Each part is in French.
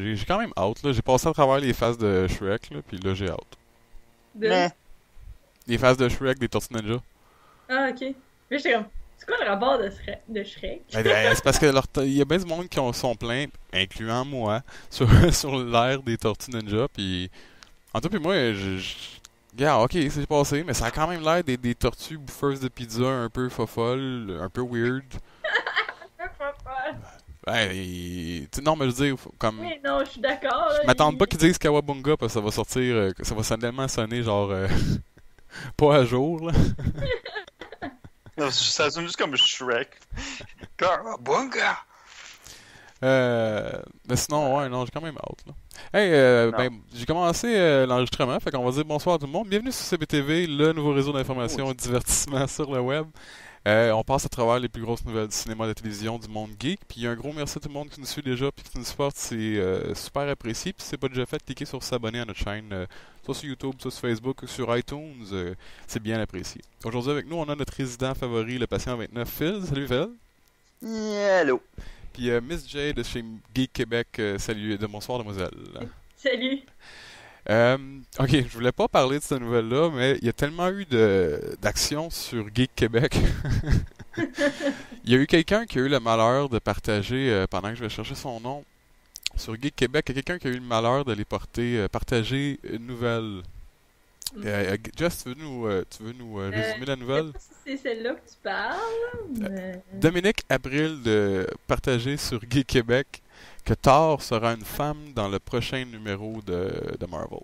j'ai quand même hâte, là. J'ai passé à travers les phases de Shrek, là, puis là, j'ai hâte. De... Mais, Les phases de Shrek, des Tortues Ninja. Ah, ok. Mais j'étais comme, c'est quoi le rapport de Shrek? C'est parce que il y a bien du monde qui sont pleins, incluant moi, sur, sur l'ère des Tortues Ninja, puis en tout puis moi, regarde, ok, c'est passé, mais ça a quand même l'air des tortues bouffeuses de pizza un peu fofolles, un peu weird. Ben, non, mais je veux dire, comme, Oui, non, je suis d'accord, je là. m'attends pas qu'ils disent Kawabunga parce que ça va sortir, que ça va tellement sonner genre pas à jour, là. non, ça sonne juste comme Shrek. Bunga! Mais sinon, ouais, non, j'ai quand même hâte, là. Hey, Non. ben, j'ai commencé l'enregistrement, fait qu'on va dire bonsoir à tout le monde. Bienvenue sur CBTV, le nouveau réseau d'information Oui. et de divertissement sur le web. On passe à travers les plus grosses nouvelles du cinéma et de la télévision du monde geek. Puis un gros merci à tout le monde qui nous suit déjà puis qui nous supporte. C'est super apprécié. Puis si c'est pas déjà fait, cliquez sur s'abonner à notre chaîne, soit sur YouTube, soit sur Facebook ou sur iTunes. C'est bien apprécié. Aujourd'hui avec nous, on a notre résident favori, le patient 29, Phil. Salut Phil. Hello. Puis Miss J de chez Geek Québec. Salut, de bonsoir demoiselle. Salut. Ok, je voulais pas parler de cette nouvelle-là, mais il y a tellement eu d'action sur Geek Québec. Il y a eu quelqu'un qui a eu le malheur de partager, pendant que je vais chercher son nom, sur Geek Québec, il y a quelqu'un qui a eu le malheur de les partager une nouvelle. Jess, tu veux nous résumer la Je sais nouvelle? pas si c'est celle-là que tu parles, mais... Dominique Abril de partager sur Geek Québec que Thor sera une femme dans le prochain numéro de Marvel.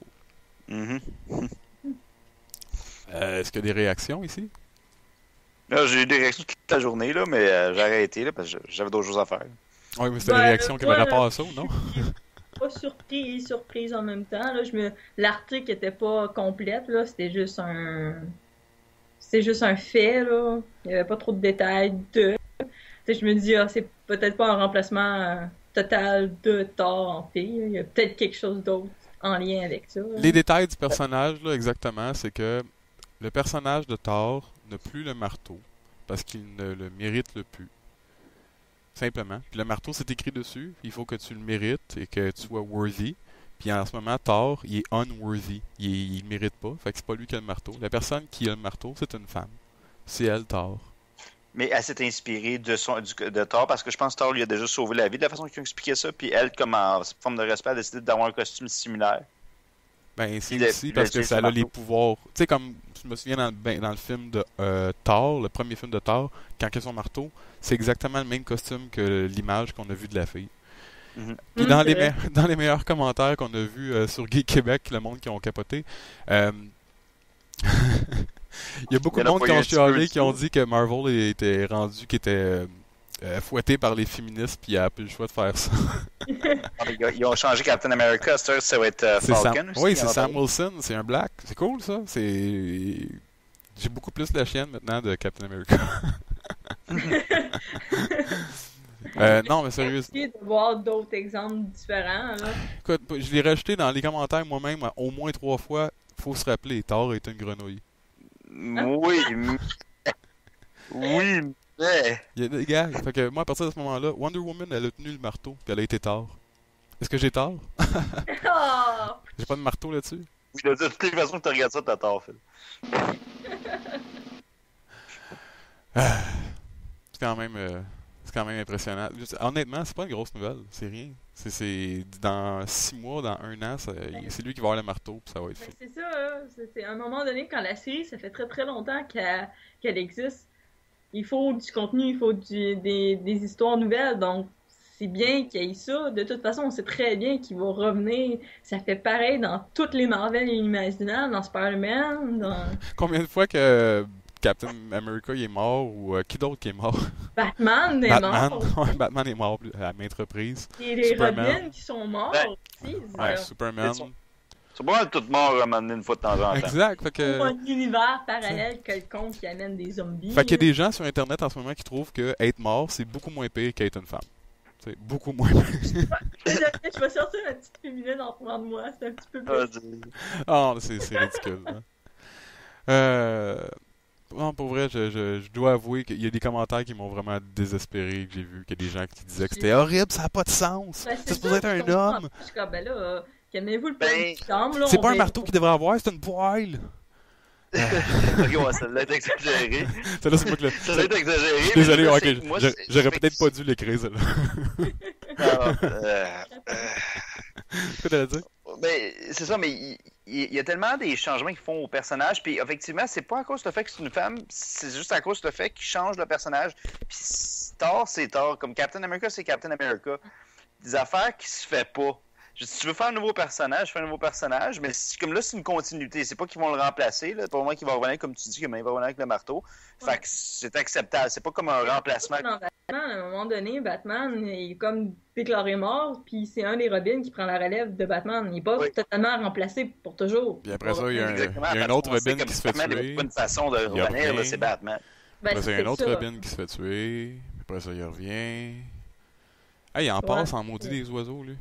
Mhm. Est-ce qu'il y a des réactions ici? Là, j'ai eu des réactions toute la journée, là, mais j'ai arrêté là, parce que j'avais d'autres choses à faire. Oui, mais c'était des Ben, réactions qui avaient moi, rapport à ça, ou non? je suis pas surpris et surprise en même temps. Là, l'article était pas complète, là. C'était juste un fait, là. Il y avait pas trop de détails de. Tu sais, je me dis, ah, c'est peut-être pas un remplacement total de Thor en fille, là. Il y a peut-être quelque chose d'autre en lien avec ça, là. Les détails du personnage, là, exactement, c'est que le personnage de Thor n'a plus le marteau parce qu'il ne le mérite le plus. Simplement. Puis le marteau, c'est écrit dessus. Il faut que tu le mérites et que tu sois worthy. Puis en ce moment, Thor, il est unworthy. Il le mérite pas. Fait que c'est pas lui qui a le marteau. La personne qui a le marteau, c'est une femme. C'est elle, Thor. Mais elle s'est inspirée de Thor parce que je pense que Thor lui a déjà sauvé la vie de la façon qu'ils ont expliqué ça. Puis elle, comme en forme de respect, a décidé d'avoir un costume similaire. Ben, c'est Puis aussi il a parce que utilisé ça le a les marteau. pouvoirs. Tu sais, comme je me souviens dans le film de Thor, le premier film de Thor, quand il a son marteau, c'est exactement le même costume que l'image qu'on a vue de la fille. Mhm. Puis dans C'est vrai. dans les meilleurs commentaires qu'on a vus sur Geek Québec, le monde qui ont capoté, euh, il y a beaucoup Il y de en a monde pas qui eu ont un petit peu chialé, qui ont dessus. dit que Marvel était rendu, qui était fouetté par les féministes, puis il a plus le choix de faire ça. Ah, mais ils ont changé Captain America. Ça va être C'est Sam. Falcon aussi. Oui, Il y c'est en a Sam parlé. Wilson, c'est un black. C'est cool ça. J'ai beaucoup plus la chienne maintenant de Captain America. Non, mais J'ai sérieux. essayé de voir d'autres exemples différents, là. Écoute, je l'ai rajouté dans les commentaires moi-même au moins 3 fois. Faut se rappeler, Thor est une grenouille. Hein? Oui, oui, mais. Il y a des gars, fait que moi à partir de ce moment-là, Wonder Woman elle a tenu le marteau, puis elle a été Thor. Est-ce que j'ai tort? Oh! J'ai pas de marteau là-dessus? Oui, de toutes les façons que tu regardes ça, t'as tort, Phil. Ah, c'est quand même, c'est quand même impressionnant. Honnêtement, c'est pas une grosse nouvelle, c'est rien. C'est dans 6 mois, dans 1 an, c'est lui qui va avoir le marteau, puis ça va être Ben, fait. c'est ça, hein. À un moment donné, quand la série, ça fait très très longtemps qu'elle existe, il faut du contenu, il faut des histoires nouvelles, donc c'est bien qu'il y ait ça. De toute façon, on sait très bien qu'il va revenir. Ça fait pareil dans toutes les Marvel imaginables, dans Spider-Man, dans Combien de fois que Captain America il est mort ou qui d'autre qui est mort? Batman est Batman. mort. Ouais, Batman est mort à maintes reprises. Et les Superman. Robins qui sont morts Ben, aussi. Ouais, Ça. Superman. Ils sont pas mal tous morts à un moment donné, une fois de temps en temps. Exact. Fait Ou que, un univers parallèle quelconque qui amène des zombies. fait qu'il y a Là. des gens sur Internet en ce moment qui trouvent que être mort, c'est beaucoup moins pire qu'être une femme. C'est beaucoup moins pire. Je vais sortir ma petite féminine en front de moi, c'est un petit peu Ah, plus. Ah, c'est ridicule. Hein. Euh, Non, pour vrai, je dois avouer qu'il y a des commentaires qui m'ont vraiment désespéré, que j'ai vu, qu'il y a des gens qui disaient que c'était horrible, ça n'a pas de sens. Ben, C'est c'est supposé ça, être je un comprends. homme. Je suis comme, ben là, calmez-vous le Ben, temps, là. C'est on pas un va- marteau qu'il devrait avoir, c'est une poêle. Ok, ouais, ça l'a été exagéré. Celle-là, c'est moi qui Ça l'a été exagéré. mais Désolé, là, ok, c'est- moi, j'aurais peut-être pas dû l'écrire, celle-là. Alors, Qu'est-ce que t'allais dire? mais c'est ça, mais il y a tellement des changements qu'ils font au personnage, puis effectivement, c'est pas à cause du fait que c'est une femme, c'est juste à cause du fait qu'ils changent le personnage. Puis Thor, c'est Thor, comme Captain America, c'est Captain America. Des affaires qui se fait pas. Si tu veux faire un nouveau personnage, fais un nouveau personnage, mais comme là, c'est une continuité. C'est pas qu'ils vont le remplacer, là. Pour moi, qu'il va revenir, comme tu dis, qu'il va revenir avec le marteau. Ouais. Fait que c'est acceptable. C'est pas comme un remplacement. Dans Batman, à un moment donné, Batman est comme déclaré mort, puis c'est un des Robins qui prend la relève de Batman. Il n'est pas Oui. totalement remplacé pour toujours. Puis après ça, il y a Exactement, un parce autre qu'on sait Robin comme qui se fait Batman, il y a tuer. pas une façon de Il revenir, revient. là, c'est Batman. Ben, Après ça, il y a un c'est autre ça. Robin qui se fait tuer. Après ça, il revient. Ah, il en passe en maudit des oiseaux, lui.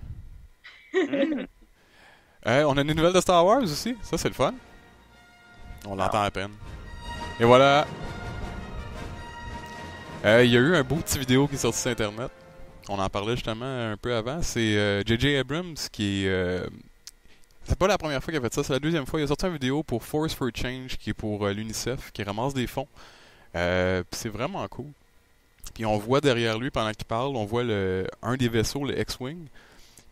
Hmm. On a une nouvelle de Star Wars aussi. Ça, c'est le fun. On l'entend à peine. Et voilà. Il y a eu un beau petit vidéo qui est sorti sur Internet. On en parlait justement un peu avant. C'est J.J. Abrams qui est... c'est pas la première fois qu'il a fait ça, c'est la deuxième fois. Il a sorti une vidéo pour Force for Change, qui est pour l'UNICEF, qui ramasse des fonds. Puis c'est vraiment cool. Puis on voit derrière lui, pendant qu'il parle, on voit un des vaisseaux, le X-Wing.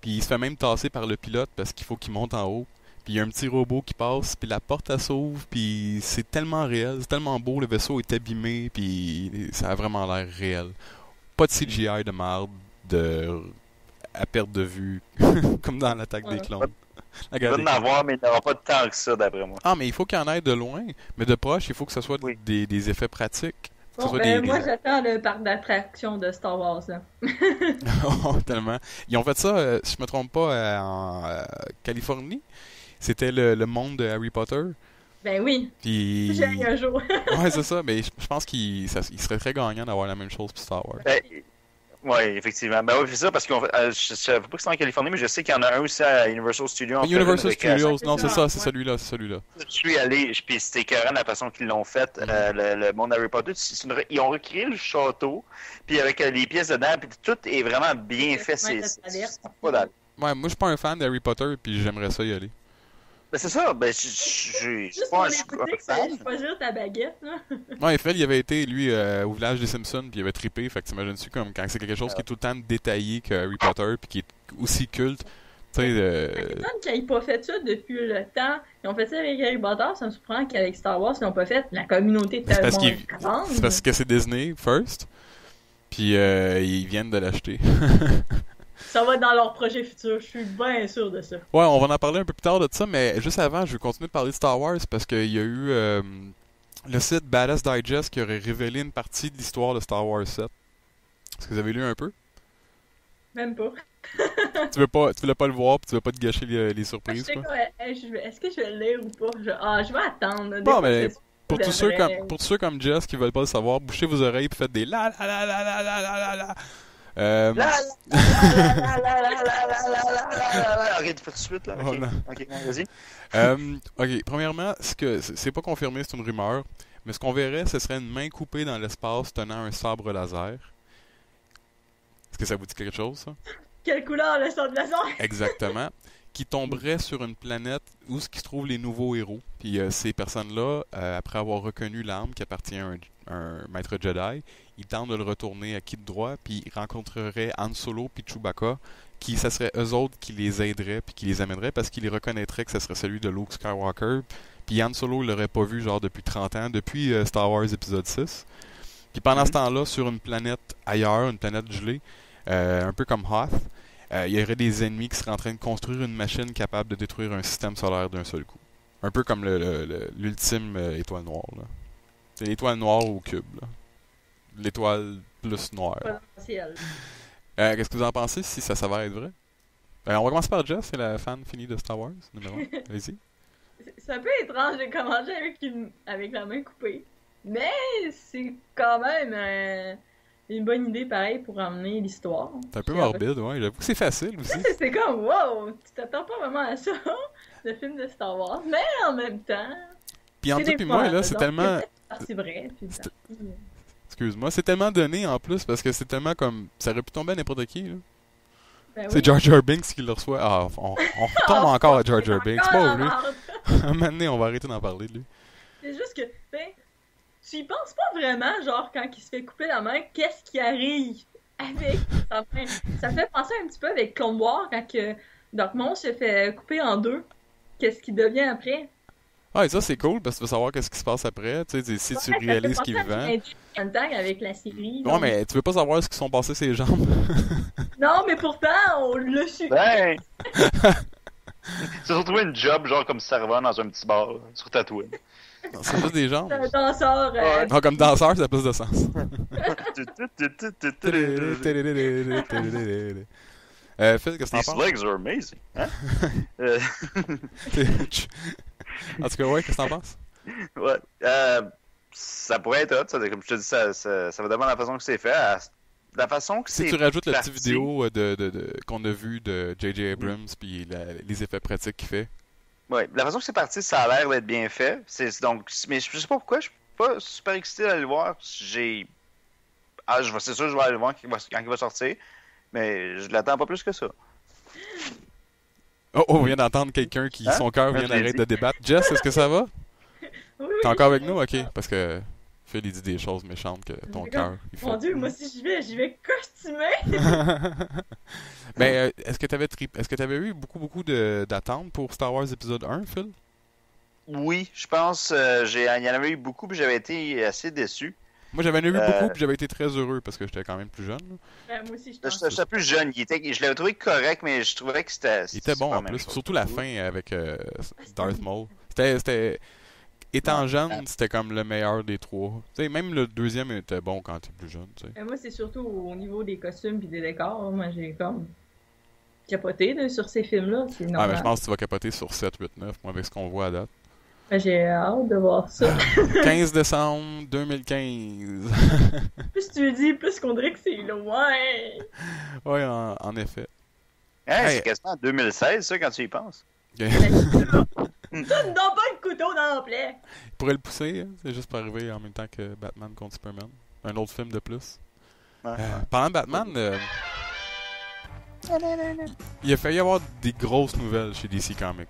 Puis il se fait même tasser par le pilote parce qu'il faut qu'il monte en haut. Puis il y a un petit robot qui passe, puis la porte elle s'ouvre, puis c'est tellement réel, c'est tellement beau, le vaisseau est abîmé, puis ça a vraiment l'air réel. Pas de CGI de marde, à perte de vue, comme dans l'attaque des clones. Il va en avoir, mais il n'y aura pas de temps que ça, d'après moi. Ah, mais il faut qu'il y en ait de loin, mais de proche, il faut que ce soit Oui. des effets pratiques. Que ce Bon, soit ben, moi, j'attends le parc d'attractions de Star Wars, là. Oh, tellement. Ils ont fait ça, si je me trompe pas, en Californie. C'était le monde de Harry Potter. Ben oui, Puis... j'ai un jour. Ouais, c'est ça, mais je pense qu'il serait très gagnant d'avoir la même chose pour Star Wars. Oui, effectivement. Ben oui, c'est ça, parce qu'on je ne savais pas que c'était en Californie, mais je sais qu'il y en a un aussi à Universal Studios. en Universal Floride, Studios, non, c'est ça, Ouais. c'est celui-là, c'est celui-là. Je suis allé, puis c'était écœurant la façon qu'ils l'ont fait, le monde Harry Potter. Ils ont recréé le château, puis avec les pièces dedans, puis tout est vraiment bien fait. C'est pas dans... Ouais, moi je suis pas un fan d'Harry Potter, puis j'aimerais ça y aller. Ben c'est ça, ben je suis Juste pas pour un les boutiques, ça fan. allait choisir ta baguette, là. Ouais, Eiffel, il avait été, lui, au village des Simpsons, puis il avait trippé, fait que t'imagines-tu comme quand c'est quelque chose qui est tout le temps détaillé que Harry Potter, puis qui est aussi culte, tu sais, Personne qui n'ait pas fait ça depuis le temps. Ils ont fait ça avec Harry Potter, ça me surprend qu'avec Star Wars, ils n'ont pas fait. La communauté est c'est parce tellement qu'ils- grande. c'est parce que c'est Disney, first, puis ils viennent de l'acheter. Ça va dans leur projet futur, je suis bien sûr de ça. Ouais, on va en parler un peu plus tard de ça, mais juste avant, je vais continuer de parler de Star Wars parce qu'il y a eu le site Badass Digest qui aurait révélé une partie de l'histoire de Star Wars 7. Est-ce que vous avez lu un peu? Même pas. Tu voulais pas le voir, puis tu veux pas te gâcher les surprises, Je sais quoi? quoi, est-ce que je vais le lire ou pas? Je vais attendre. Des Bon, fois, mais c'est Pour de tous, ceux vrai. comme Jess qui veulent pas le savoir, bouchez vos oreilles et faites des la la la la la la la la la. Arrête, fais tout de suite, là. Oh, non. Ok, vas-y. Ok, premièrement, c'est pas confirmé, c'est une rumeur, mais ce qu'on verrait, ce serait une main coupée dans l'espace tenant un sabre laser. Est-ce que ça vous dit quelque chose, ça? Quelle couleur le sang de la sang? Exactement. Qui tomberait sur une planète où se trouvent les nouveaux héros. Puis ces personnes-là, après avoir reconnu l'arme qui appartient à un maître Jedi, ils tentent de le retourner à qui de droit, puis ils rencontreraient Han Solo puis Chewbacca, qui ça serait eux autres qui les aideraient puis qui les amèneraient parce qu'ils les reconnaîtraient que ça serait celui de Luke Skywalker. Puis Han Solo, il l'aurait pas vu genre depuis 30 ans, depuis Star Wars épisode 6. Puis pendant ce temps-là, sur une planète ailleurs, une planète gelée, un peu comme Hoth, il y aurait des ennemis qui seraient en train de construire une machine capable de détruire un système solaire d'un seul coup. Un peu comme l'ultime étoile noire. Là. C'est l'étoile noire au cube. Là. L'étoile plus noire. Potentiel. Qu'est-ce que vous en pensez si ça s'avère être vrai? On va commencer par Jess, c'est la fan finie de Star Wars, numéro 1. Allez-y. C'est un peu étrange de commencer avec la main coupée. Mais c'est quand même une bonne idée pareil pour emmener l'histoire. C'est un peu morbide, ouais. J'avoue que c'est facile aussi. C'est comme wow, tu t'attends pas vraiment à ça, le film de Star Wars, mais en même temps. Puis entre c'est toi des et moi, fans, là, c'est donc- tellement c'est vrai. Puis, Excuse-moi, c'est tellement donné en plus parce que c'est tellement comme. Ça aurait pu tomber à n'importe qui, là. ben C'est oui. Jar Jar Binks qui le reçoit. Ah, on retombe encore à Jar Jar Binks, Encore pas la lui. marde. Un moment donné, on va arrêter d'en parler de lui. C'est juste que, ben, tu y penses pas vraiment, genre, quand il se fait couper la main, qu'est-ce qui arrive avec sa main? Ça me fait penser un petit peu avec Clone Wars, quand que Dark Maul se fait couper en deux. Qu'est-ce qu'il devient après? Ah, et ça, c'est cool parce que tu veux savoir qu'est-ce qui se passe après. Tu sais, si tu Ouais, ça réalises fait qu'il est penser à vivant. un tag avec la série. Ouais, donc. mais tu veux pas savoir ce qui sont passés ses jambes. Non, mais pourtant, on l'a su. Ben! Tu as retrouvé une job, genre comme serveur dans un petit bar, là, sur Tatooine. Non, c'est juste des jambes. C'est un danseur. Ouais. Non, comme danseur, ça a plus de sens. Phil, qu'est-ce que These t'en penses? legs are amazing. Hein? En tout cas, ouais, qu'est-ce que t'en penses? Ouais. Ça pourrait être hot, ça, comme je te dis, ça va dépendre de la façon que c'est fait. La façon que Si c'est tu rajoutes la petite parti. vidéo qu'on a vue de J.J. Abrams puis les effets pratiques qu'il fait. Ouais, la façon que c'est parti, ça a l'air d'être bien fait. Mais je sais pas pourquoi, je suis pas super excité d'aller le voir. C'est sûr que je vais aller le voir quand il va sortir. Mais je l'attends pas plus que ça. Oh, on vient d'entendre quelqu'un qui, Hein? son cœur vient Je l'ai d'arrêter dit. de débattre. Jess, est-ce que ça va? Oui, T'es encore avec nous? Ok, parce que Phil, il dit des choses méchantes que ton cœur, il fait. Mon Dieu, moi si j'y vais costumé. Ben, est-ce que t'avais eu beaucoup d'attentes pour Star Wars épisode 1, Phil? Oui, je pense, il y en avait eu beaucoup, puis j'avais été assez déçu. Moi, j'avais eu beaucoup, puis j'avais été très heureux parce que j'étais quand même plus jeune. Là. Ben, moi aussi, je pense. J'étais plus jeune, je l'avais trouvé correct, mais je trouvais que c'était. Il était bon pas en la même plus, chose. surtout la fin avec Darth Maul. Étant jeune, c'était comme le meilleur des trois. Tu sais, même le deuxième était bon quand t'es plus jeune. Tu sais. Ben, moi, c'est surtout au niveau des costumes puis des décors. Moi, j'ai comme capoté là, sur ces films-là. C'est Ah, mais normal. je pense que tu vas capoter sur 7, 8, 9, moi, avec ce qu'on voit à date. Ben, j'ai hâte de voir ça. 15 décembre 2015. Plus tu le dis, plus qu'on dirait que c'est loin. Oui, en effet. Hein, Hey. c'est quasiment en 2016, ça, quand tu y penses. Ben, tu ne donnes pas le couteau dans la plaie. Il pourrait le pousser, hein, c'est juste pour arriver en même temps que Batman contre Superman. Un autre film de plus. Ouais. Parlant de Batman, il a failli y avoir des grosses nouvelles chez DC Comics.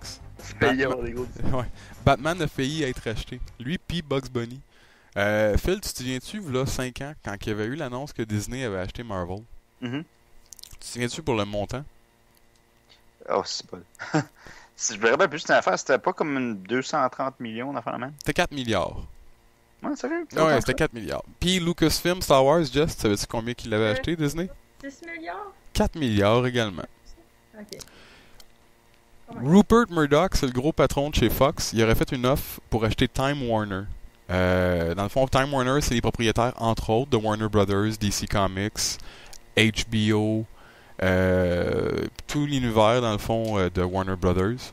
Ouais. Batman a failli être acheté. Lui puis Bugs Bunny. Phil, tu te souviens-tu, là, 5 ans, quand il y avait eu l'annonce que Disney avait acheté Marvel? Mhm. Tu te souviens-tu pour le montant? Oh, c'est pas. Si je me rappelle plus, c'était une affaire, c'était pas comme une 230 millions d'affaires, même. C'était 4 milliards. Ouais, sérieux? Ouais, c'était 4 milliards. Puis Lucasfilm Star Wars, Just, savais-tu combien qu'il avait acheté, Disney? 6 milliards? 4 milliards également. Ok. Rupert Murdoch, c'est le gros patron de chez Fox. Il aurait fait une offre pour acheter Time Warner. Dans le fond, Time Warner, c'est les propriétaires, entre autres, de Warner Brothers, DC Comics, HBO, tout l'univers, dans le fond, de Warner Brothers.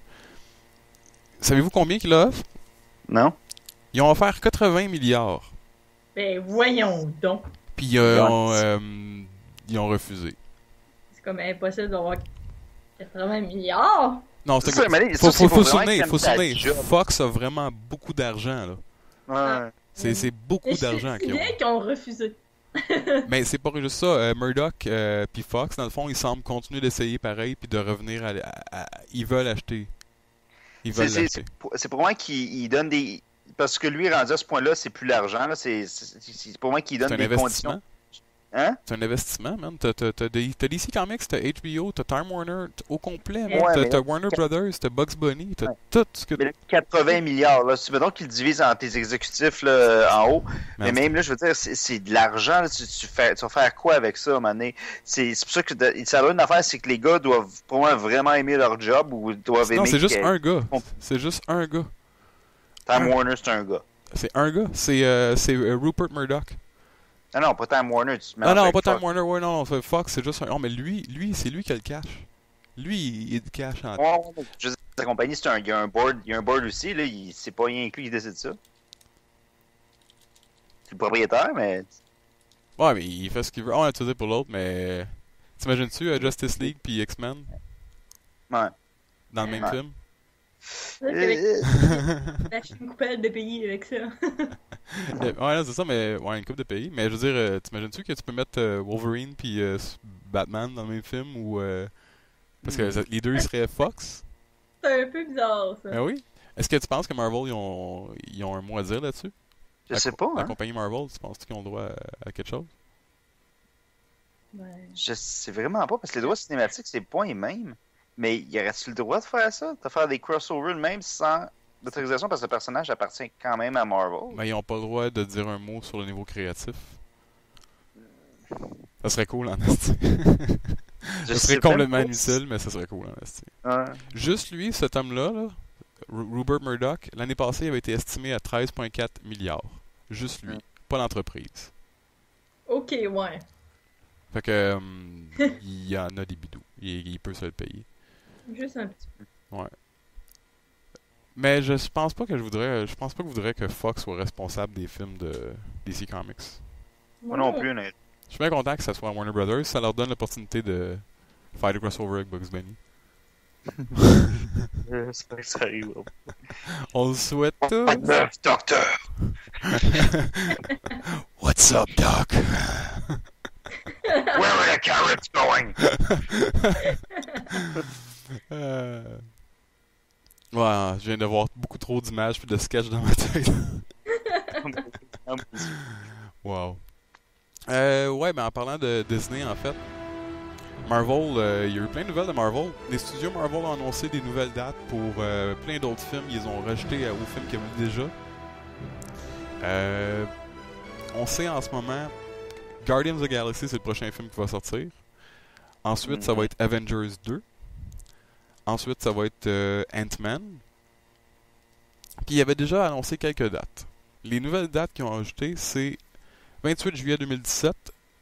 Savez-vous combien qu'il a offert? Non? Ils ont offert 80 milliards. Ben, voyons donc. Puis ils ont refusé. C'est comme impossible d'avoir 80 milliards. Non, C'est c'est ça, mais faut ça, c'est se vraiment souvenir, que faut se t'aimes ta souvenir. job. Fox a vraiment beaucoup d'argent, là. Ouais. C'est beaucoup d'argent C'est qu'ils ont. bien qu'ils ont refusé. Mais c'est pas juste ça. Murdoch puis Fox, dans le fond, ils semblent continuer d'essayer pareil puis de revenir ils veulent acheter. Ils veulent l'acheter. C'est pour moi qu'il donne des. Parce que lui, rendu à ce point-là, c'est plus l'argent. Là. C'est pour moi qu'il C'est donne un des investissement. conditions. Hein? C'est un investissement, man. T'as DC Comics, t'as HBO, t'as Time Warner, au complet, man. Ouais, T'as mais- Warner Brothers, t'as Bugs Bunny, t'as Ouais. tout ce que... Mais là, 80 milliards, là, si tu veux donc qu'il le divise en tes exécutifs là, en haut, mais Man, même là, je veux dire, c'est de l'argent, là, tu vas faire quoi avec ça, à un moment donné? C'est pour ça que ça va une affaire, c'est que les gars doivent pour moi vraiment aimer leur job ou doivent Non, aimer. c'est juste que- un gars. C'est juste un gars. Time Warner, c'est un gars. C'est un gars. C'est Rupert Murdoch. Ah non, pas Time Warner, tu te mets Ah en non, fait pas Fox. Time Warner, ouais, non, Fox, c'est juste un... Non, mais lui, c'est lui qui a le cash. Lui, il a du cash en... Ouais, ouais, je veux dire, la compagnie, il y a un board aussi, là, c'est pas rien que lui qui décide ça. C'est le propriétaire, mais. Ouais, mais il fait ce qu'il veut. On a utilisé pour l'autre, mais... T'imagines-tu Justice League puis X-Men Ouais. dans le même Ouais. film? Acheter une coupelle de pays avec ça. Ouais, là, c'est ça, mais ouais, une coupe de pays. Mais je veux dire, t'imagines-tu que tu peux mettre Wolverine puis Batman dans le même film ou parce que les deux ils seraient Fox? C'est un peu bizarre, ça. Ben oui. Est-ce que tu penses que Marvel ils ont un mot à dire là-dessus? Je sais pas, La hein. compagnie Marvel, tu penses qu'ils ont le droit à quelque chose? Ouais. Je sais vraiment pas, parce que les droits cinématiques, c'est pas les mêmes. Mais y aurait-tu le droit de faire ça? De faire des crossovers même sans l'autorisation, parce que le personnage appartient quand même à Marvel? Mais ils ont pas le droit de dire un mot sur le niveau créatif. Ça serait cool en esti. Je Ça sais serait même complètement pas. inutile, mais ça serait cool en esti. Ouais. Juste lui, cet homme-là, là, Rupert Murdoch, l'année passée, il avait été estimé à 13,4 milliards. Juste lui, pas l'entreprise. Ok, ouais. Fait que il y en a des bidous. Il peut se le payer. Juste un petit peu. Ouais. Mais je pense pas que je pense pas que je voudrais que Fox soit responsable des films de DC Comics. Moi non plus, honnêtement. Je suis bien content que ça soit Warner Brothers, ça leur donne l'opportunité de faire des crossovers avec Bugs Bunny. J'espère que ça arrivera. On le souhaite tous. What the doctor? What's up, Doc? Where are the carrots going? Ouais, je viens de voir beaucoup trop d'images puis de sketchs dans ma tête. Wow. Ouais, mais en parlant de Disney, en fait, Marvel, il y a eu plein de nouvelles de Marvel. Les studios Marvel ont annoncé des nouvelles dates pour plein d'autres films. Ils ont rajouté aux films qu'il y avait déjà. On sait en ce moment, Guardians of the Galaxy, c'est le prochain film qui va sortir. Ensuite, ça va être Avengers 2. Ensuite, ça va être Ant-Man. Puis il avait déjà annoncé quelques dates. Les nouvelles dates qu'ils ont ajoutées, c'est 28 juillet 2017,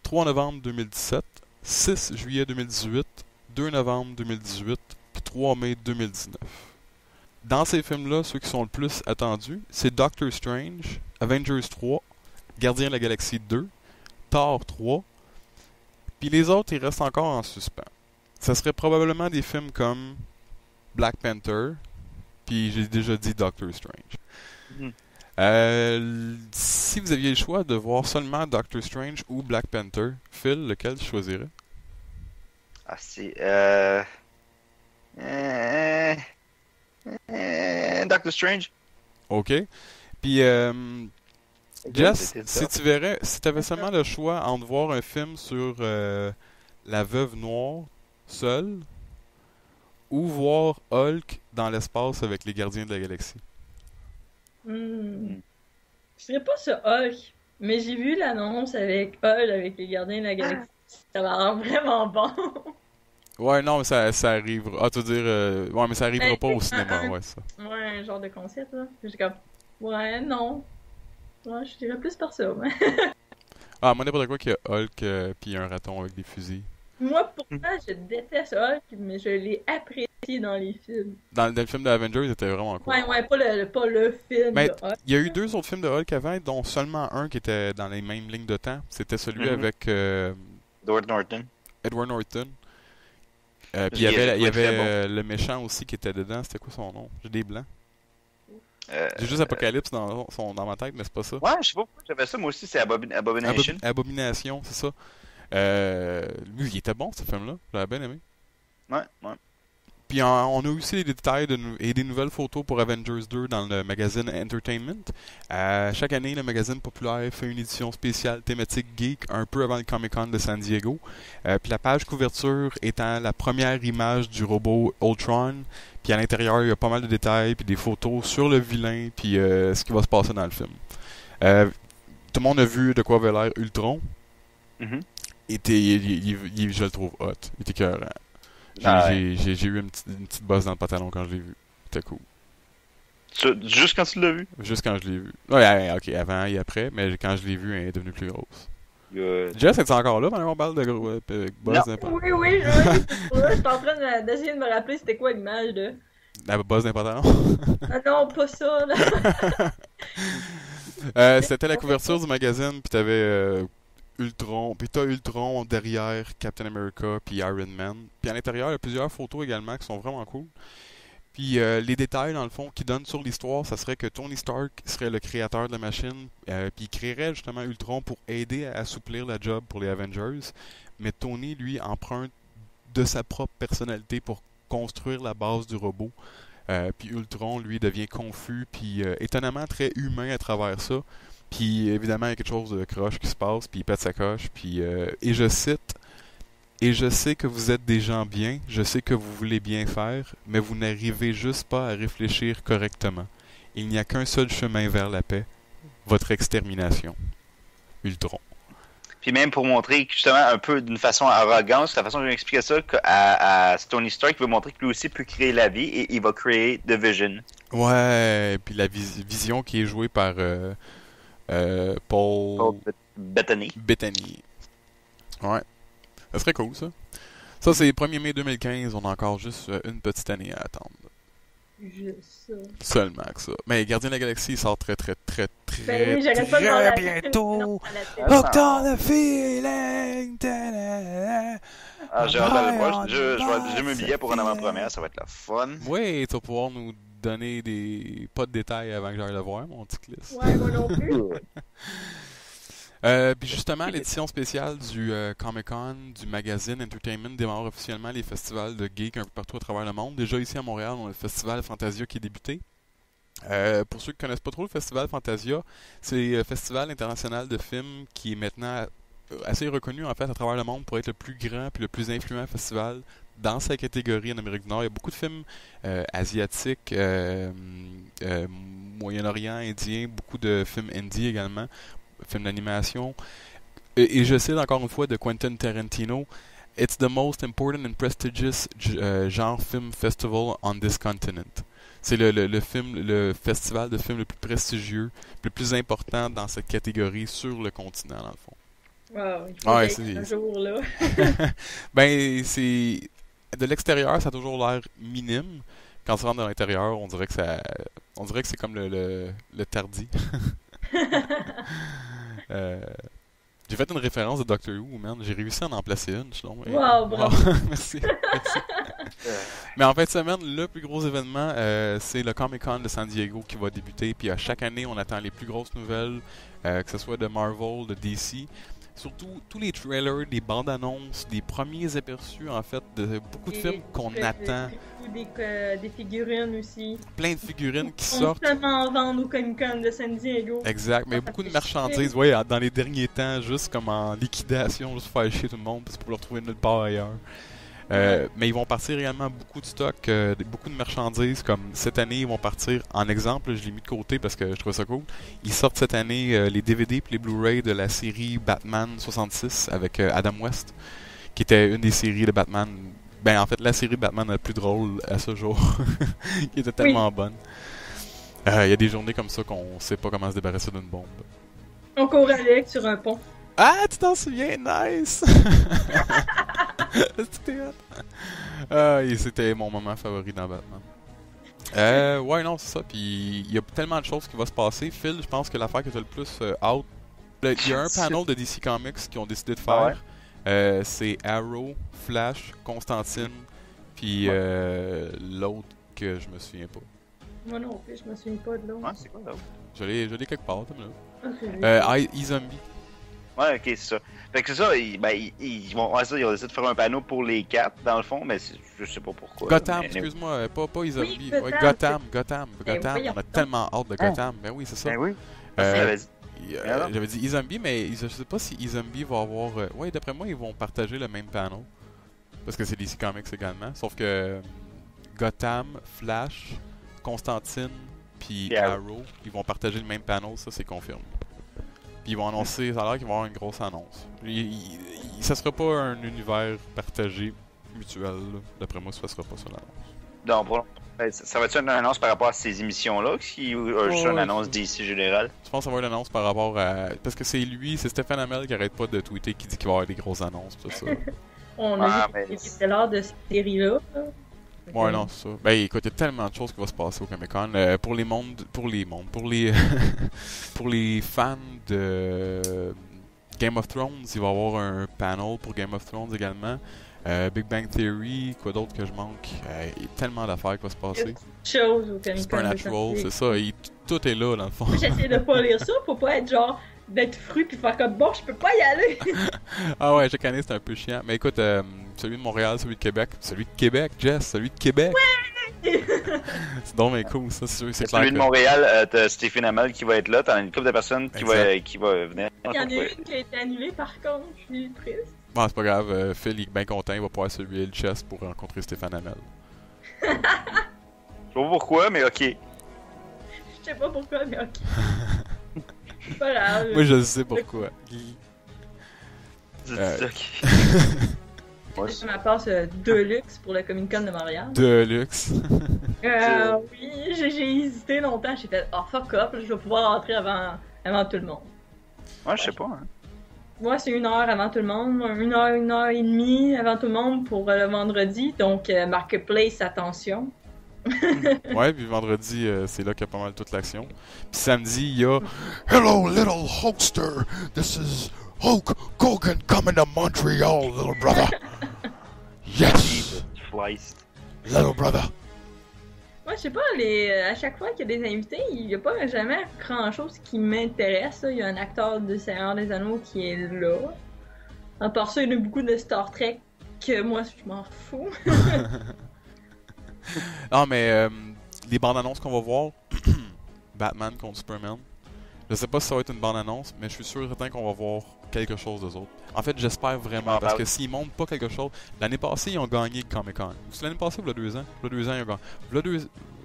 3 novembre 2017, 6 juillet 2018, 2 novembre 2018, puis 3 mai 2019. Dans ces films-là, ceux qui sont le plus attendus, c'est Doctor Strange, Avengers 3, Gardiens de la Galaxie 2, Thor 3, puis les autres, ils restent encore en suspens. Ça serait probablement des films comme Black Panther, puis j'ai déjà dit Doctor Strange. Si vous aviez le choix de voir seulement Doctor Strange ou Black Panther, Phil, lequel tu choisirais? Ah, c'est... Doctor Strange. Ok. Puis, Jess, si tu avais seulement le choix entre voir un film sur la Veuve Noire seule ou voir Hulk dans l'espace avec les Gardiens de la Galaxie. Je dirais pas ce Hulk, mais j'ai vu l'annonce avec Hulk, avec les Gardiens de la Galaxie. Ça va l'air vraiment bon. Ouais, non, mais ça arrivera. Ah, tu veux dire... ouais, mais ça arrivera pas au cinéma, ouais, ça. Ouais, un genre de concept, là. J'ai comme... Ouais, non. Ouais, je dirais plus par ça, ouais. Ah, moi, n'importe quoi qu'il y a Hulk puis un raton avec des fusils. Moi, pourtant, je déteste Hulk, mais je l'ai apprécié dans les films. Dans le film de Avengers, il était vraiment cool. Ouais, pas le film Mais de Hulk. il y a eu 2 autres films de Hulk avant, dont seulement un qui était dans les mêmes lignes de temps. C'était celui avec Edward Norton. Edward Norton. Puis il y avait le méchant aussi qui était dedans. C'était quoi son nom? J'ai des blancs. J'ai juste Apocalypse dans ma tête, mais c'est pas ça. Ouais, je sais pas pourquoi j'avais ça. Moi aussi, c'est Abomination. Abomination, c'est ça. Lui, il était bon, ce film-là. J'avais bien aimé. Ouais. Puis on a aussi des détails et des nouvelles photos pour Avengers 2 dans le magazine Entertainment. Chaque année, le magazine populaire fait une édition spéciale thématique geek un peu avant le Comic-Con de San Diego. Puis la page couverture étant la première image du robot Ultron. Puis à l'intérieur, il y a pas mal de détails puis des photos sur le vilain puis ce qui va se passer dans le film. Tout le monde a vu de quoi avait l'air Ultron. Je le trouve hot. Il était écœurant. J'ai eu une petite bosse dans le pantalon quand je l'ai vu. C'était cool. Juste quand tu l'as vu? Juste quand je l'ai vu. Ouais, ok, avant et après, mais quand je l'ai vu, elle est devenue plus grosse. Good. Jess, es-tu encore là pendant qu'on parle de bosse dans le pantalon? Oui, je suis en train d'essayer de me rappeler c'était quoi l'image de... La bosse dans le pantalon? Ah non, pas ça, là! C'était la couverture du magazine, puis t'avais... Ultron, puis t'as Ultron derrière Captain America puis Iron Man. Puis à l'intérieur, il y a plusieurs photos également qui sont vraiment cool. Puis les détails, dans le fond, qui donnent sur l'histoire, ça serait que Tony Stark serait le créateur de la machine, puis il créerait justement Ultron pour aider à assouplir la job pour les Avengers. Mais Tony, lui, emprunte de sa propre personnalité pour construire la base du robot. Puis Ultron, lui, devient confus, puis étonnamment très humain à travers ça. Puis évidemment, il y a quelque chose de croche qui se passe, puis il pète sa coche. Puis, et je cite, et je sais que vous êtes des gens bien, je sais que vous voulez bien faire, mais vous n'arrivez juste pas à réfléchir correctement. Il n'y a qu'un seul chemin vers la paix, votre extermination. Ultron. Puis même pour montrer justement un peu d'une façon arrogante, c'est la façon dont j'expliquais ça, à Tony Stark, il veut montrer que lui aussi peut créer la vie et il va créer The Vision. Ouais, puis la vision qui est jouée par Paul Bettany. Bettany. Ouais. Ça serait cool, ça. Ça, c'est 1er mai 2015. On a encore juste une petite année à attendre. Juste ça. Seulement que ça. Mais Gardien de la Galaxie, il sort très Ben oui, j'arrête pas de voir la bientôt. film. Look down the feeling. Ta-da-da-da. J'ai hâte d'aller le voir. Je vais mes billets pour en avant-première. Ça va être la fun. Oui, tu vas pouvoir nous donner pas de détails avant que j'aille le voir, mon petit Clis. Ouais, moi non plus. Puis justement, l'édition spéciale du Comic-Con, du magazine Entertainment démarre officiellement les festivals de geeks un peu partout à travers le monde. Déjà ici à Montréal, on a le festival Fantasia qui est débuté. Pour ceux qui connaissent pas trop le festival Fantasia, c'est le festival international de films qui est maintenant assez reconnu en fait à travers le monde pour être le plus grand puis le plus influent festival dans sa catégorie en Amérique du Nord. Il y a beaucoup de films asiatiques, Moyen-Orient, Indien, beaucoup de films indie également, films d'animation. Et je cite encore une fois de Quentin Tarantino, "It's the most important and prestigious genre film festival on this continent." C'est le festival de films le plus prestigieux, le plus important dans cette catégorie sur le continent, dans le fond. Wow, il faut être un jour, là. Ben, c'est... De l'extérieur, ça a toujours l'air minime. Quand tu rentres dans l'intérieur, on dirait que c'est comme le tardi. J'ai fait une référence de Doctor Who, man. J'ai réussi à en placer une, sinon. Wow, bravo. Merci. Mais en fin de semaine, le plus gros événement, c'est le Comic-Con de San Diego qui va débuter. Puis à chaque année, on attend les plus grosses nouvelles, que ce soit de Marvel, de DC. Surtout tous les trailers, des bandes annonces, des premiers aperçus en fait de beaucoup de films qu'on attend. Des figurines aussi. Plein de figurines qui sortent. Constamment en vente au Comic-Con de San Diego. Exact, mais beaucoup de marchandises, ouais, dans les derniers temps, juste comme en liquidation, juste pour faire chier tout le monde, parce pour le retrouver nulle part ailleurs. Mais ils vont partir également beaucoup de stock, beaucoup de marchandises, comme cette année ils vont partir, en exemple, je l'ai mis de côté parce que je trouve ça cool, ils sortent cette année les DVD et les Blu-ray de la série Batman 66 avec Adam West, qui était une des séries de Batman, ben en fait la série Batman la plus drôle à ce jour, qui était tellement bonne. Il y a des journées comme ça qu'on sait pas comment se débarrasser d'une bombe. On court avec sur un pont. Ah, tu t'en souviens? Nice! C'était hot. C'était mon moment favori dans Batman. Ouais, non, c'est ça. Puis il y a tellement de choses qui vont se passer. Phil, je pense que l'affaire que tu as le plus out, il y a un panel de DC Comics qui ont décidé de faire. C'est Arrow, Flash, Constantine, puis l'autre que je me souviens pas. Moi non plus, je me souviens pas de l'autre. Ouais, c'est quoi l'autre? Je l'ai quelque part, E-Zombie. Ouais, ok, c'est ça. Fait que c'est ça, ils vont décidé de faire un panneau pour les 4, dans le fond, mais je sais pas pourquoi. Gotham, excuse-moi, pas E-Zombie. Oui, ouais, Gotham, Gotham. voyons. On a tellement hâte de Gotham. Ben oui, c'est ça. Ben oui. J'avais dit E-Zombie, mais je sais pas si E-Zombie va avoir... ouais, d'après moi, ils vont partager le même panneau. Parce que c'est DC Comics également. Sauf que Gotham, Flash, Constantine, puis Arrow, ils vont partager le même panneau, ça c'est confirmé. Puis ils vont annoncer, ça a l'air qu'il va y avoir une grosse annonce. Ça sera pas un univers partagé mutuel, là. D'après moi, ça sera pas ça l'annonce. Non, ça va être une annonce par rapport à ces émissions-là, ou juste une annonce d'ici générale? Je pense que ça va être une annonce par rapport à... Parce que c'est Stéphane Hamel qui arrête pas de tweeter, qui dit qu'il va y avoir des grosses annonces, tout ça. On a vu des trailers de cette série-là. Ouais, non, c'est ça. Ben écoute, il y a tellement de choses qui vont se passer au Comic-Con. Pour les fans de Game of Thrones, il va y avoir un panel pour Game of Thrones également. Big Bang Theory, quoi d'autre que je manque? Il y a tellement d'affaires qui vont se passer. Chose au Comic-Con. Supernatural, c'est ça. Tout est là, dans le fond. J'essaie de pas lire ça pour pas être genre d'être fru puis faire comme bon, je peux pas y aller. Ah ouais, chaque année c'est un peu chiant. Mais écoute, celui de Montréal, celui de Québec. Celui de Québec, Jess, celui de Québec. C'est donc bien cool, ça, c'est sûr. C'est clair Celui de Montréal, t'as Stephen Amell qui va être là. T'as une couple de personnes qui va venir. Il y en a une qui a été annulée par contre, je suis triste. Bon, c'est pas grave, Phil il est bien content, il va pouvoir se huiler le chest pour rencontrer Stéphane Hamel. Je sais pas pourquoi, mais ok. Je sais pas pourquoi, mais ok. C'est pas grave. Moi je sais pourquoi. Ok. C'est ma passe Deluxe pour le Comic-Con de Montréal. Deluxe. Oui, j'ai hésité longtemps, j'ai fait oh fuck up, je vais pouvoir entrer avant tout le monde. Ouais, je sais pas. Hein. Moi, c'est 1 heure avant tout le monde, 1 heure et demie avant tout le monde pour le vendredi, donc Marketplace, attention. Ouais, puis vendredi, c'est là qu'il y a pas mal toute l'action. Puis samedi, il y a Hello, little Hulkster! This is Hulk Hogan coming to Montreal, little brother! Yes! Little brother! Moi, je sais pas, à chaque fois qu'il y a des invités, il y a pas jamais grand chose qui m'intéresse. Il y a un acteur de Seigneur des Anneaux qui est là. À part ça, il y a beaucoup de Star Trek que moi, je m'en fous. Non, mais les bandes annonces qu'on va voir, Batman contre Superman, je sais pas si ça va être une bande annonce, mais je suis sûr et certain qu'on va voir quelque chose d'eux autres. En fait, j'espère vraiment, parce que s'ils montrent pas quelque chose... L'année passée, ils ont gagné le Comic-Con. C'est l'année passée ou il y a 2 ans? Il y a 2 ans, ils ont gagné.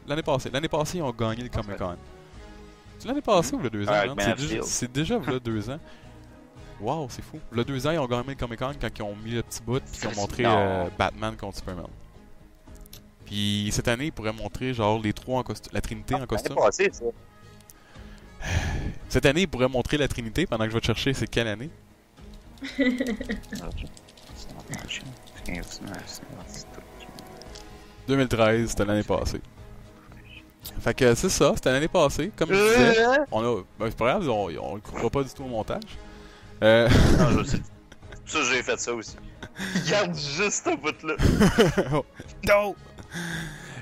L'année passée, ils ont gagné le Comic-Con. C'est l'année passée ou il y a 2 ans? C'est déjà il y a 2 ans. Wow, c'est fou. Il y a 2 ans, ils ont gagné le Comic-Con quand ils ont mis le petit bout et qu'ils ont montré Batman contre Superman. Puis cette année, ils pourraient montrer genre les trois en costume, la Trinité en costume. L'année passée, ça. Cette année, ils pourraient montrer la Trinité pendant que je vais te chercher c'est quelle année? 2013, c'était l'année passée. Fait que c'est ça, c'était l'année passée. Comme je disais, c'est pas grave, on le coupera pas du tout au montage. Non, je sais. Ça, j'ai fait ça aussi. Garde juste ce bout-là. Non!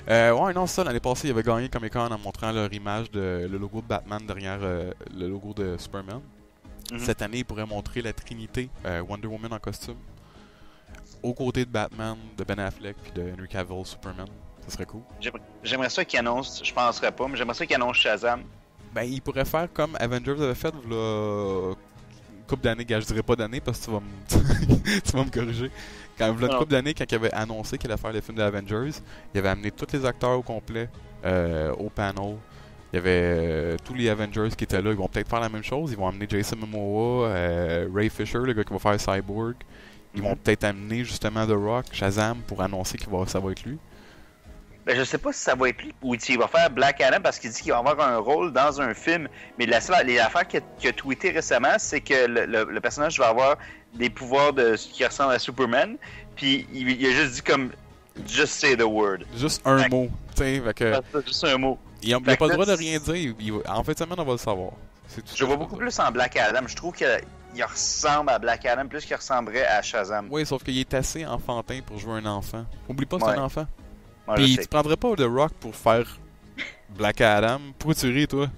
Ouais, non, ça, l'année passée, ils avaient gagné Comic-Con en montrant leur image de le logo de Batman derrière le logo de Superman. Cette année, ils pourraient montrer la Trinité, Wonder Woman en costume, aux côtés de Batman, de Ben Affleck puis de Henry Cavill, Superman. Ça serait cool. J'aimerais ça qu'ils annoncent, je penserais pas, mais j'aimerais ça qu'ils annoncent Shazam. Ben, ils pourraient faire comme Avengers avait fait, là, une couple d'années, je dirais pas d'années parce que tu vas me, tu vas me corriger. Quand une couple d'années, quand il avait annoncé qu'il allait faire les films de Avengers, il avait amené tous les acteurs au complet au panel. Il y avait tous les Avengers qui étaient là. Ils vont peut-être faire la même chose. Ils vont amener Jason Momoa, Ray Fisher, le gars qui va faire Cyborg. Ils vont peut-être amener justement The Rock, Shazam, pour annoncer que ça va être lui. Ben, je sais pas si ça va être lui ou s'il va faire Black Adam parce qu'il dit qu'il va avoir un rôle dans un film. Mais l'affaire qu'il a tweeté récemment, c'est que le personnage va avoir des pouvoirs qui ressemblent à Superman. Puis il a juste dit comme Just say the word. Juste un mot. Juste un mot. Il n'a pas le droit de rien dire. En fait, semaine, on va le savoir. Je vois beaucoup plus en Black Adam. Je trouve qu'il ressemble à Black Adam plus qu'il ressemblerait à Shazam. Oui, sauf qu'il est assez enfantin pour jouer un enfant. Oublie pas que c'est un enfant. Ouais, puis tu prendrais pas The Rock pour faire Black Adam. Pourquoi tu ris, toi?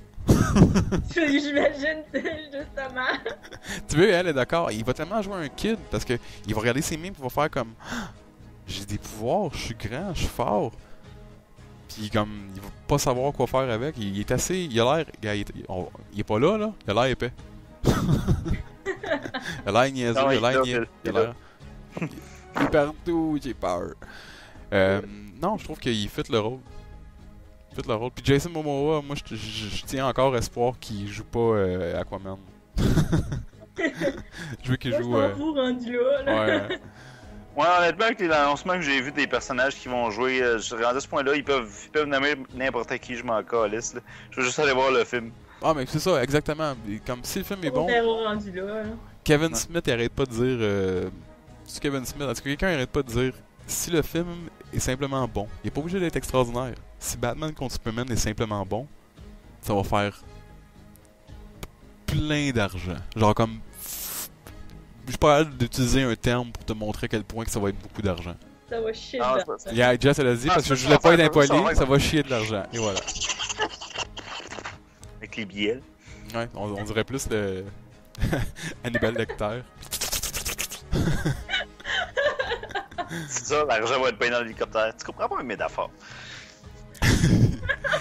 J'imagine, justement. Tu veux, elle est d'accord. Il va tellement jouer un kid parce que il va regarder ses mimes et il va faire comme j'ai des pouvoirs, je suis grand, je suis fort. Puis comme il va pas savoir quoi faire avec. Il est assez. Il a l'air. Il est pas là, là. Il a l'air épais. Il a l'air niaiseux, il a l'air niais. Il a l'air. Il est partout, j'ai peur. Non, je trouve qu'il fit le rôle. Puis Jason Momoa, moi je tiens encore espoir qu'il joue pas Aquaman. Je veux qu'il joue. Vous rendu là. Ouais. Ouais, honnêtement, avec les annoncements que j'ai vu des personnages qui vont jouer, je suis rendu à ce point-là, ils peuvent nommer n'importe qui, je m'en calisse. Je veux juste aller voir le film. Ah, mais c'est ça, exactement. Comme si le film est bon. Rendu là. Kevin Smith, il arrête pas de dire. C'est Kevin Smith. Est-ce que quelqu'un arrête pas de dire si le film est simplement bon, il est pas obligé d'être extraordinaire. Si Batman contre Superman est simplement bon, ça va faire plein d'argent. Genre comme suis pas capable d'utiliser un terme pour te montrer à quel point que ça va être beaucoup d'argent. Ça va chier Ah, dedans. c'est pas- Yeah, Jess, elle a dit, Ah, parce que ça, je ça voulais va pas être faire impoli, ça, ça va chier de l'argent. Et voilà. Avec les billets. Ouais, on dirait plus le... Hannibal Lecter. C'est ça, l'argent va être payé dans l'hélicoptère. Tu comprends pas une métaphore?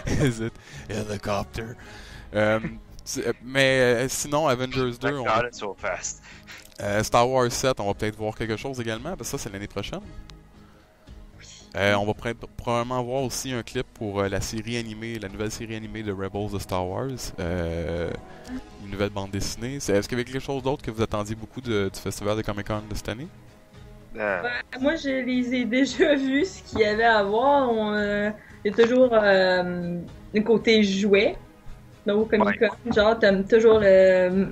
Is it helicopter? Mais sinon, Avengers 2, on God, it's so fast. Star Wars 7, on va peut-être voir quelque chose également, parce que ça, c'est l'année prochaine. On va probablement voir aussi un clip pour la série animée, la nouvelle série animée de Rebels de Star Wars. Une nouvelle bande dessinée. Est-ce qu'il y avait quelque chose d'autre que vous attendiez beaucoup du festival de Comic-Con de cette année? Moi, je les ai déjà vus, ce qu'il y avait à voir. Il y a toujours le côté jouet. Donc, Comic-Con, genre, t'as toujours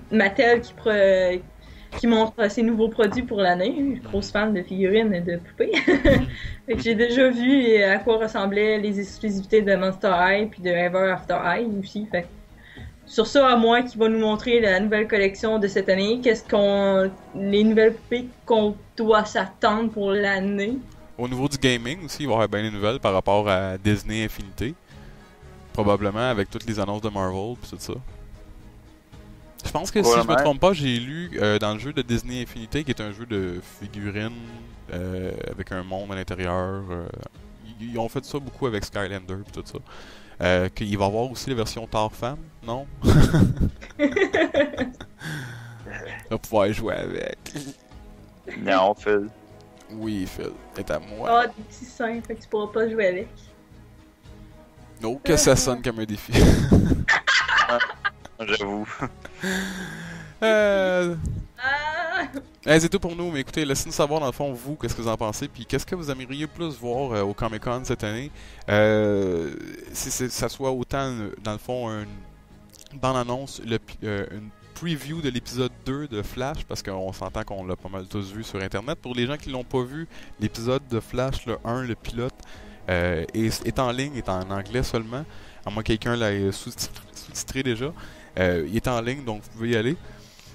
Mattel qui montre ses nouveaux produits pour l'année. Je suis grosse fan de figurines et de poupées. Fait que j'ai déjà vu à quoi ressemblaient les exclusivités de Monster High puis de Ever After High aussi. Fait que sur ça, à moi, qui va nous montrer la nouvelle collection de cette année, les nouvelles poupées qu'on doit s'attendre pour l'année. Au niveau du gaming aussi, il va y avoir bien des nouvelles par rapport à Disney Infinity. Probablement avec toutes les annonces de Marvel et tout ça. Je pense que si je me trompe pas, j'ai lu dans le jeu de Disney Infinity, qui est un jeu de figurines avec un monde à l'intérieur. Ils ont fait ça beaucoup avec Skylander et tout ça. Qu'il va y avoir aussi la version Thor Femme, non? On va pouvoir jouer avec. Non, Phil. Oui, Phil, c'est à moi. Ah, des petits seins, fait que tu pourras pas jouer avec. Non, que ça sonne comme un défi. J'avoue. C'est tout pour nous, mais écoutez, laissez-nous savoir dans le fond, vous, qu'est-ce que vous en pensez, puis qu'est-ce que vous aimeriez plus voir au Comic-Con cette année. Si ça soit autant, dans le fond, une bande-annonce, une preview de l'épisode 2 de Flash, parce qu'on s'entend qu'on l'a pas mal tous vu sur Internet. Pour les gens qui l'ont pas vu, l'épisode de Flash, le 1, le pilote, est en ligne, est en anglais seulement, à moins que quelqu'un l'ait sous-titré déjà. Il est en ligne, donc vous pouvez y aller.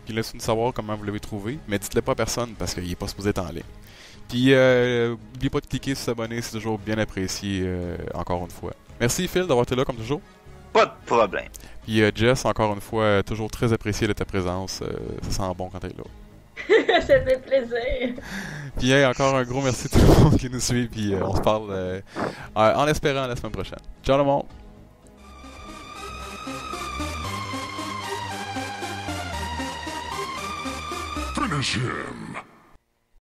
Puis laissez-nous savoir comment vous l'avez trouvé. Mais dites-le pas à personne parce qu'il n'est pas supposé être en ligne. Puis n'oubliez pas de cliquer sur s'abonner, c'est toujours bien apprécié, encore une fois. Merci Phil d'avoir été là comme toujours. Pas de problème. Puis Jess, encore une fois, toujours très apprécié de ta présence. Ça sent bon quand t'es là. Ça fait plaisir. Puis encore un gros merci à tout le monde qui nous suit. Puis on se parle en espérant la semaine prochaine. Ciao le monde! Finish him!